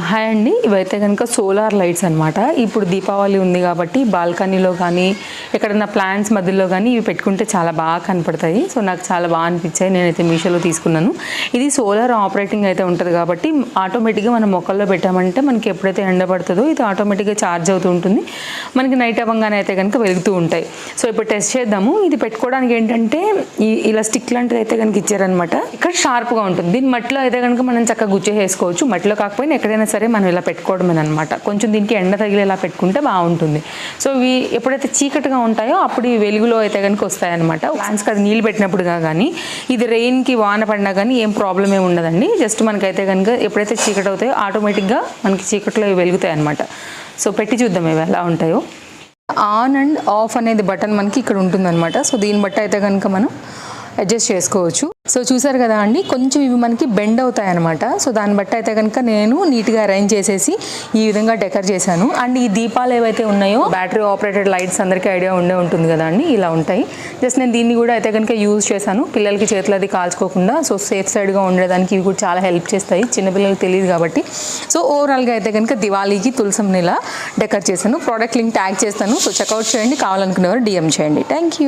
Hi అండి. ఇవైతే కనుక సోలార్ లైట్స్ అనమాట. ఇప్పుడు దీపావళి ఉంది కాబట్టి బాల్కనీలో కానీ ఎక్కడన్నా ప్లాంట్స్ మధ్యలో కానీ ఇవి పెట్టుకుంటే చాలా బాగా కనపడతాయి. సో నాకు చాలా బాగా అనిపించాయి. నేనైతే మీషోలో తీసుకున్నాను. ఇది సోలార్ ఆపరేటింగ్ అయితే ఉంటుంది కాబట్టి ఆటోమేటిక్గా మనం మొక్కల్లో పెట్టామంటే మనకి ఎప్పుడైతే ఎండ పడుతుందో ఇది ఆటోమేటిక్గా ఛార్జ్ అవుతూ ఉంటుంది. మనకి నైట్ అవ్వగానే అయితే కనుక వెలుగుతూ ఉంటాయి. సో ఇప్పుడు టెస్ట్ చేద్దాము. ఇది పెట్టుకోవడానికి ఏంటంటే ఇలా స్టిక్ లాంటిది అయితే కనుక ఇచ్చారనమాట. ఇక్కడ షార్ప్గా ఉంటుంది. దీని మట్టిలో అయితే కనుక మనం చక్కగా గుచ్చేసుకోవచ్చు. మట్టిలో కాకపోయినా ఎక్కడైనా సరే మనం ఇలా పెట్టుకోవడమే అనమాట. కొంచెం దీనికి ఎండ తగిలేలా పెట్టుకుంటే బాగుంటుంది. సో ఇవి ఎప్పుడైతే చీకటిగా ఉంటాయో అప్పుడు ఈ వెలుగులో అయితే కనుక వస్తాయన్నమాట. ప్లాంట్స్కి అది నీళ్ళు పెట్టినప్పుడుగా కానీ ఇది రెయిన్కి వాన పడినా కానీ ఏం ప్రాబ్లం ఏమి ఉండదండి. జస్ట్ మనకైతే కనుక ఎప్పుడైతే చీకటి అవుతాయో ఆటోమేటిక్గా మనకి చీకట్లో ఇవి వెలుగుతాయి అనమాట. సో పెట్టి చూద్దాం ఇవి ఎలా ఉంటాయో. ఆన్ అండ్ ఆఫ్ అనేది బటన్ మనకి ఇక్కడ ఉంటుందన్నమాట. సో దీన్ని బట్టి అయితే కనుక మనం అడ్జస్ట్ చేసుకోవచ్చు. సో చూసారు కదా అండి, కొంచెం ఇవి మనకి బెండ్ అవుతాయి అనమాట. సో దాన్ని బట్టి అయితే కనుక నేను నీట్గా అరేంజ్ చేసేసి ఈ విధంగా డెకర్ చేశాను. అండ్ ఈ దీపాలు ఏవైతే ఉన్నాయో బ్యాటరీ ఆపరేటెడ్ లైట్స్ అందరికీ ఐడియా ఉంటుంది కదా అండి, ఇలా ఉంటాయి. జస్ట్ నేను దీన్ని కూడా అయితే కనుక యూజ్ చేశాను పిల్లలకి చేతులు అది కాల్చుకోకుండా. సో సేఫ్ సైడ్గా ఉండడానికి ఇవి కూడా చాలా హెల్ప్ చేస్తాయి. చిన్నపిల్లలకి తెలియదు కాబట్టి. సో ఓవరాల్గా అయితే కనుక దివాళీకి తులసంని ఇలా డెకర్ చేశాను. ప్రోడక్ట్ లింక్ ట్యాగ్ చేస్తాను. సో చెక్అవుట్ చేయండి. కావాలనుకునేవారు DM చేయండి. Thank you.